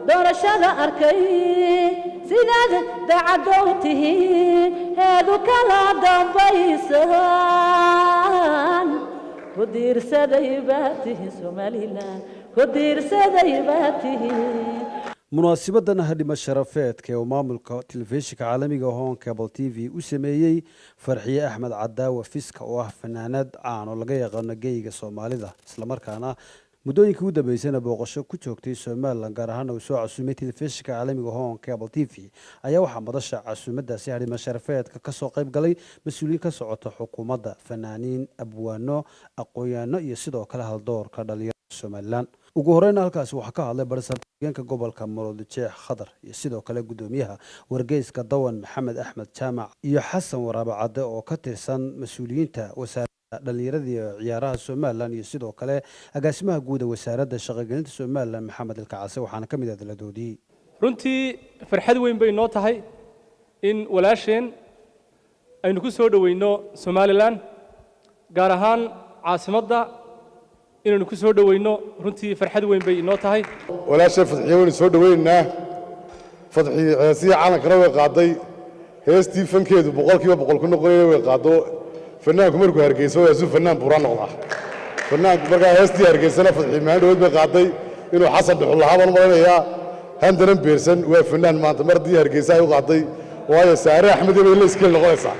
doorashada arkay sidaad dacadowtihiin heedu kala dambaysan ku diirsaday baatihi Somaliland ku diirsaday baatihi munaasabaddan hadhima sharafeedka ee maamulka telefishinka caalamiga Hon Cable TV u sameeyay Farxiye Axmed Cadaawa Fiska oo ah fanaanad caan oo laga yaqaan geeyga Soomaalida isla markaana muddooyinkii u dambeysayna booqasho ku joogtay Somaliland gaar ahaan oo soo casuumay telefishinka caalamiga Hon Cable TV ayaa waxa madasha casuumadaasi hadhima sharafeedka ka soo qayb galay mas'uuliyiin ka socota xukuumadda fanaaniin abwaano aqoonyahanno iyo sidoo kale haldoorka dhalinyarada Somaliland ugu horeyn halkaas waxa ka hadlay barasabteenka gobolka Maroodijeex Khadar iyo sidoo kale gudoomiyaha wargeyska Dawan Maxamed Axmed Jaamac iyo Xasan Waraabe Cadde oo ka tirsan mas'uuliyiinta wasaaradda dhalinyarada iyo ciyaaraha Somaliland iyo sidoo kale agaasimaha guud ee wasaaradda shaqagelinta Somaliland Maxamed Ilkacase waxaana ka mid ah daladoodii runtii farxad weyn bay noo tahay in walaasheen aynu ku soo dhaweyno Somaliland gaar ahaan caasimadda inaynu ku soo dhaweyno runtii farxad weyn bay inoo tahay walaashay Fadxiye weyn soo dhaweynaa Fadxiye si caalamkana way qaaday heestii fankeedu boqolkiiba boqol ku noqonayay way qaado fanaanku markuu Hargeysa waa soo fanaan buura noqda fanaanku markaa heestii Hargeysana Fadxiye maandhood bay qaaday inuu xasan dhuxul lahaban maranayaa handaran beersan waa fanaan maanta mardii Hargeysa ay u qaaday waayo Saare Axmed bay la iskeel noqonaysaa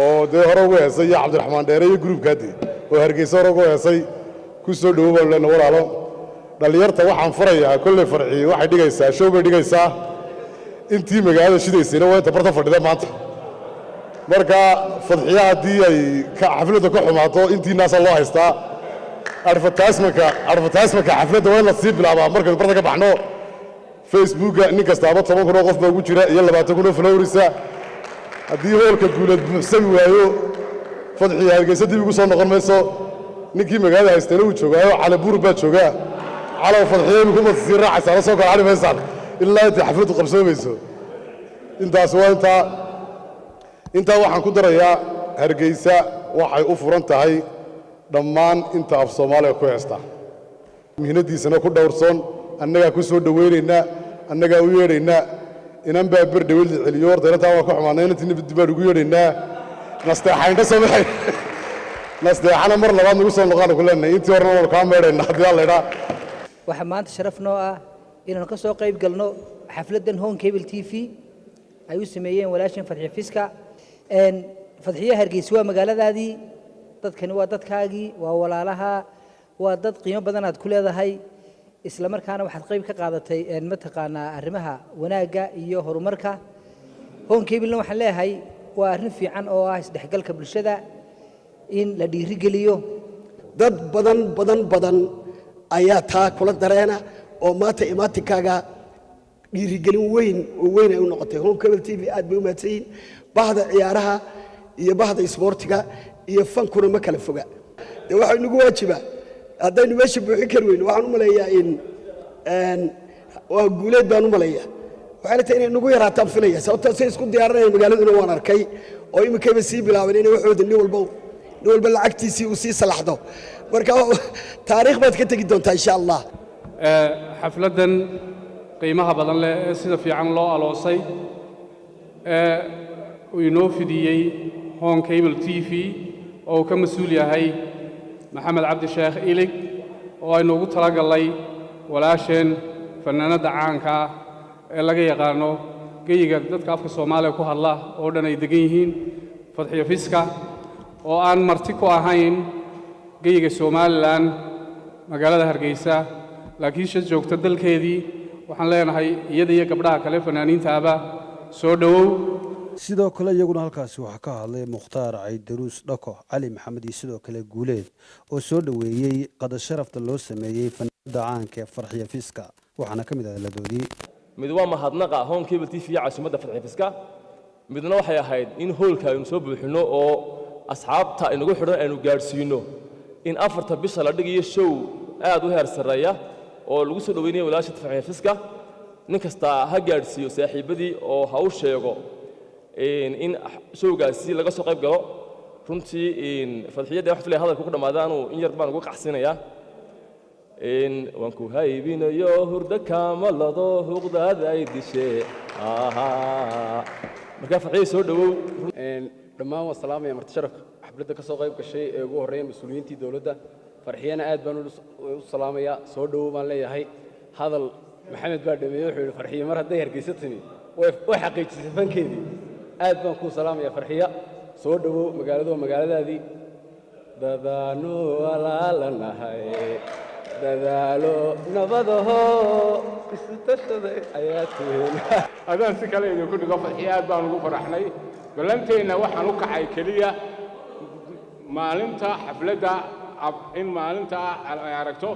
oo de hore ugu heesay Cabdiraxmaan Dheere iyo groupkaadii oo Hargeysa hore ugu heesay ku soo dhawow lana walaalo dhalinyarta waxaan furayaa kulli Farxiye waxay dhigaysaa show bay dhigaysaa intii magaalada shidaysayna waa inta barta fadhida maanta marka Fadxiye hadii ay ka xafladda ku xumaato intii naas loo haystaa advertisement-ka xafladda waa la sii bilaabaa marka barta ka baxno Facebook-ga nin kasta 10 kun oo qof baa ugu jira iyo 20 kun oo followers hadii hoolka guulad buuxsan waayo Fadxiye Hargeysa dib ugu soo noqon mayso ninkii magaalada haystana uu joogaayo cali buur baa joogaa cali Fadxiye ku masii raacaysa la soo kala cali faysal ilaa inta xafladu qabsoomayso intaas waa inta waxaan ku darayaa Hargeysa waxay u furan tahay dhammaan inta af Soomaaliya ku heesta mihnadiisana ku dhowrsoon annaga ku soo dhaweynayna annaga u yeedhayna inaan baa bir dhawil celiyo wardeynta waa ka xumaanay intii dib baa ugu yeedhayna nasteexaynta Soomaaliya nasteexana mar labaad nagu soo noqon ku leenahay intii horena ka meereena hadii la leeyahay waxa maanta sharaf noo ah inaan ka soo qayb galno xafladan Hon Cable TV ay u sameeyeen walaashan Farxiye Fiska Fadxiye Hargeysa waa magaaladaadii dadkani waa dadkaagii waa walaalaha waa dad qiimo badan aad ku leedahay isla markaana waxaad qayb ka qaadatay mataqaanaa arrimaha wanaaga iyo horumarka Hon Cable waxaan leeyahay waa arrin fiican oo ah isdhexgalka bulshada in la dhiirigeliyo dad badan ayaa taa kula dareena oo maanta imaatikaaga dhiirigelin weyn oo weyn ay u noqotay Hon Cable TV aad bay u maadsanyihiin bahda ciyaaraha iyo bahda isboortiga iyo fankuna ma kala foga waxa inagu waajiba haddaynu meesha buuxin kari weyn waxaan u maleeyaa in waa guuleed baan u maleeyaa waxay tahay inay nagu yaraataan filaya sababtoo ay isku diyaarinayaan magaaladuna waan arkay oo imikayba sii bilaabeen inay waxooda nin walba lacagtiisii uu sii salaxdo marka taariikh baad ka tagi doontaa insha Allah xafladan qiimaha badan leh sida fiican loo aloosay uu inoo fidiyay Hon Cable TV oo ka mas'uul yahay Maxamed Cabdi Sheekh Ilig oo aynu ugu talagalay walaasheen fanaanada caanka ee laga yaqaano geeyiga dadka afka Soomaaliya ku hadla oo dhan ay degan yihiin Fadxiye Fiska oo aan marti ku ahayn geeyiga Somaliland magaalada Hargeysa laakiin shaqo joogta dalkeedii waxaan leenahay iyada iyo gabdhaha kale fanaaniintaaba soo dhawow sidoo kale iyaguna halkaas waxa ka hadlay Mukhtaar Caydaruus Dhako Cali Maxamed iyo sidoo kale Guuleed oo soo dhaweeyay qada sharafta loo sameeyay fanaanada caanka ee Farxiye Fiska waxaana kamid ah ladoodii mid waa mahadnaqa Hon Cable TV casuumada Farxiye Fiska midna waxay ahayd in hoolka aynu soo buuxino oo asxaabta inagu xidhan aynu gaarsiino in afarta bisha la dhigayo show aad u heer sareeya oo lagu soo dhaweynayo walaasha Farxiye Fiska nin kasta ha gaarsiiyo saaxiibadii oo ha u sheego in showgaasi laga soo qayb galo runtii Farxiyada wax filay hadalku ku dhamaadaan oo in yar baan ugu qaxsinayaa in waan ku haybinayo hurdo kaamalado huqdaada ay dishee markaa farxiya soo dhawow dhammaan waa salaamaya marti sharaf xafladda ka soo qayb gashay ee ugu horreeya mas-uuliyiintii dowladda farxiyana aad baan u salaamayaa soo dhawow baan leeyahay hadal maxamed baa dhameeyey wuxuu yidhi farxiya mar hadday hargeysa timi way xaqiijisay fankeedii aad baan kuu salaamayaa farxiya soo dhawow magaaladu waa magaaladaadii dadaanu walaalanahay dadaalo nabadaho isu tashaday ayaa tihin adaan si kale idinku dhigo farxiya aad baan ugu faraxnay balanteenna waxaan u kacay keliya maalinta xafladda in maalinta ay aragto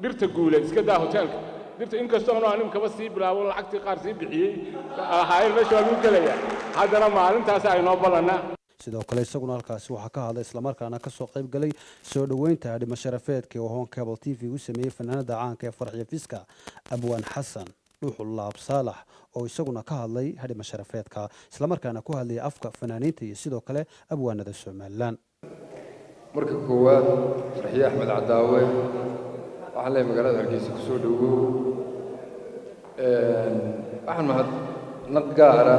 dhirta guule iska daa hoteelka dhirta inkastoo aanim kaba sii bilaabo lacagtii qaar sii bixiyey ahaayeen meesha waa lagu gelaya haddana maalintaas ay noo ballanaa sidoo kale isaguna halkaasi waxaa ka hadlay islamarkaana ka soo qayb galay soo dhoweynta dhimo sharafeedka oo Home Cable TV u sameeyey fanaanada caanka ee Farxiyo Fiska Abwaan Xasan dhuuxul laab saalax oo isaguna ka hadlay dhimo sharafeedka islamarkaana ku hadlay afka fanaaniinta iyo sidoo kale abwaanada Soomaaliland marka koowaad Farxiyo Axmed Cadaawe waxaan leeyahay magaalada Hargeysa ku soo dhawow waxaan mahad gaara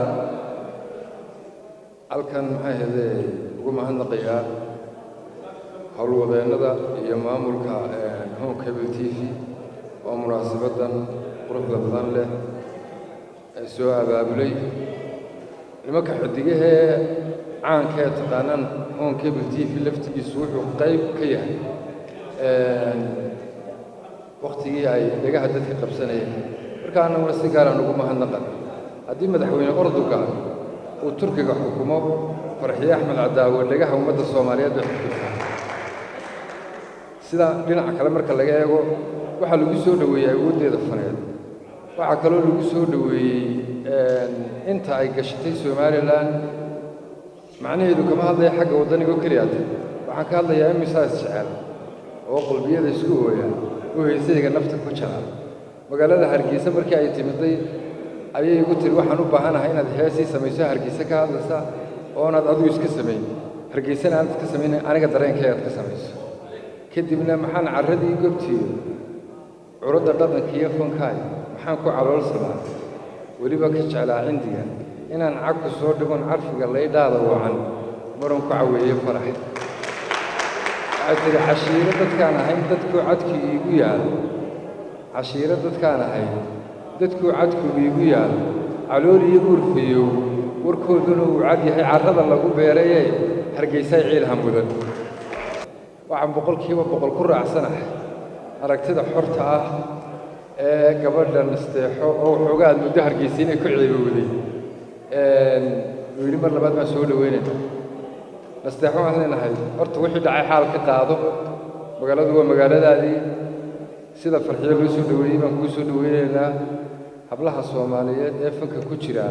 halkan maxay ahaydee ugu mahadnaqayaa howlwadeennada iyo maamulka Home Cable TV oo munaasabadan quruxda badan leh ay soo abaabulay nimanka xidigahee caanka ee taqaanaan Home Cable TV laftigiisu wuxuu qayb ka yahay waqtigii ay dhagaha dadka qabsanayeen marka annaguna si gaaraan ugu mahadnaqan haddii madaxweyne Erdogan uu Turkiga xukumo Farxiyo Axmed Cadaawe dhagaha ummadda Soomaaliyeed sida dhinaca kale marka laga eego waxa lagu soo dhaweeyay awoodeeda faneed waxa kaloo lagu soo dhaweeyay inta ay gashatay Soomaaliland macnaheedu kama hadlaya xagga wadaniga kaliya waxaan ka hadlayaa imisaas jecel oo qalbiyada isku ooyaan oo heesayga nafta ku jecel magaalada Hargeysa markii ay timiday ayay ugu tiri waxaan u baahanahay inaad heesii samayso Hargeysa ka hadlaysa oo aad adigu iska sameyn Hargeysana aad iska sameyn aniga dareenkayga ka samayso kadibna maxaan carradii goobtii curada dhaqanka iyo fankaay maxaan ku caloolsadaa weliba ka jeclaa cindiga inaan cagku soo dhigon carfiga laydhaada wacan maran ku caweeye farax waxay tiri cashiiro dadkaan ahayn dadkuu cadkii iigu yaal cashiiro dadkaan ahayn dadkuu cadku iigu yaal calool iyo uurfayow warkooduna uu cad yahay carrada lagu beerayee Hargeysay ciilha mudan waxaan boqolkiiba boqol ku raacsanahay aragtida xorta ah ee gabadha nasteexo oo xoogaa muddo Hargeysa inay ku ceebowday weli mar labaad ma soo dhaweynayna nasteexo waxaan leenahay horta wixii dhacay xaal ka qaado magaaladu waa magaaladaadii sida Farxiyo loo soo dhaweeyay baan ku soo dhaweynaynaa hablaha Soomaaliyeed ee fanka ku jira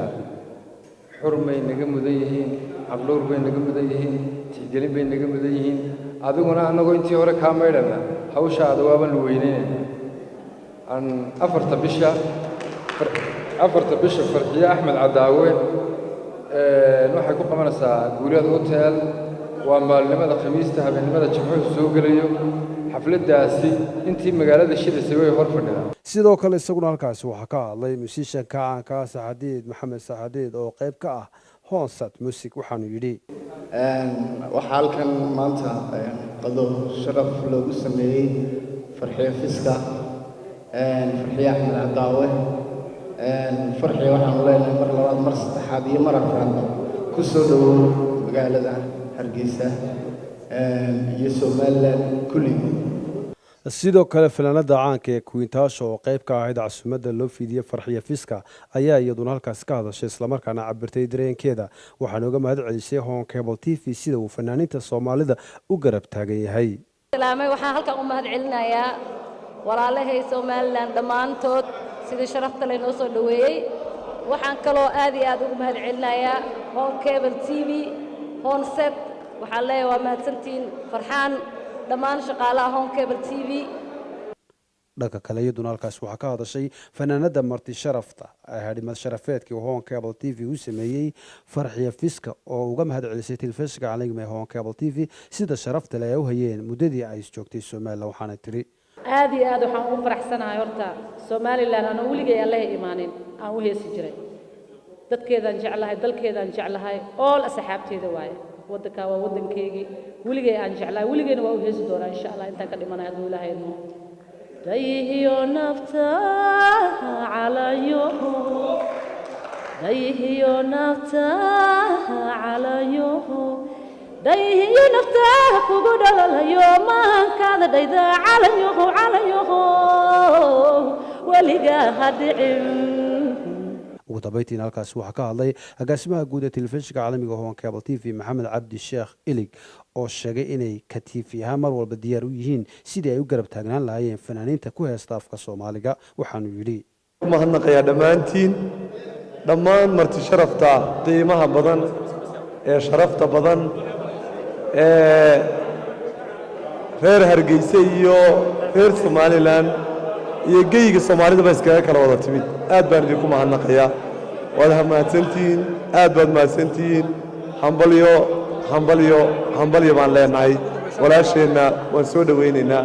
xurmay naga mudan yihiin habloor bay naga mudan yihiin tixgelin bay naga mudan yihiin adiguna anagoo intii hore ka maydhana hawshaada waaban la weyneynaa aan afarta bisha Farxiyo Axmed Cadaawe waxay ku qabanaysaa guuriyada hotel waa maalnimada Khamiista habeenimada Jimcuhu soo galayo xafladaasi intii magaalada shidisay way hor fadhiyaan sidoo kale isaguna halkaasi waxaa ka hadlay musician caanka Saxadiid Maxamed Saxadiid oo qayb ka ah Honsat Music waxaanu yidhi waxaa halkan maanta qado sharaf loogu sameeyey Farxiyo Fiska Farxiyo Axmed Cadaawe Farxiyo waxaan leenahay mar labaad mar saddexaad iyo mar afraad ku soo dhawow magaalada Hargeysa iyo Soomaaliland kulligood sidoo kale fanaanada caanka ee Quintasho oo qayb ka ahayd casuumadda loo fiidiyay Farxiyo Fiska ayaa iyaduna halkaas ka hadashay islamarkaana cabirtay dareenkeeda waxaana uga mahad celisay Home Cable TV sida uu fanaaniinta Soomaalida u garab taagan yahay salaamay waxaan halkan u mahad celinayaa walaalahay Soomaaliland dhamaantood sida sharafta leh noo soo dhaweeyay waxaan kaloo aad iyo aad ugu mahad celinayaa Home Cable TV Honsat waxaan leeyahay waa mahadsantiin farxaan dhammaan shaqaalaha Home Cable TV dhanka kale iyaduna halkaas waxaa ka hadashay fanaanada marti sharafta dhimo sharafeedkii Home Cable TV u sameeyey Farxiyo Fiska oo uga mahad celisay telefishinka caalamiga ee Home Cable TV sida sharafta leh ay u hayeen muddadii ay joogtay Soomaaliland waxaana tiri aad iyo aad waxaan ugu faraxsanahay horta Somaliland aan weligay Allah imaanin aan u heesi jiray dadkeedan jeclahay dalkeedan jeclahay all asxaabteeda waaye wadanka waa wadankeygii weligay aan jeclahay weligayna waa u heesi doonaa insha Allah intaan ka dhimanahay hadduu Ilaahay idmo dayhiyo nafta calayuhu dayhiyo nafta calayuhu dayhiyo nafta kugu dhalalayo maankaada dhayda calayuhu weligaa hadhicin ugu dambeyntiina halkaasi waxaa ka hadlay agaasimaha guud ee telefishinka caalamiga hoon cable TV maxamed cabdi sheekh ilig oo sheegay inay ka TV ahaan mar walba diyaar u yihiin sidii ay u garab taagnaan lahaayeen fanaaniinta ku heesta afka Soomaaliga waxaanu yidhi mahadnaqayaa dhammaantiin dhammaan marti sharafta qiimaha badan ee sharafta badan ee reer Hargeysa iyo reer Somaliland iyo geyga Soomaalida ba iskaga kala wada timid aad baan idinku mahadnaqayaa wada mahadsantiin aad baad mahadsantiin hambalyo baan leenahay walaasheenna waan soo dhaweynaynaa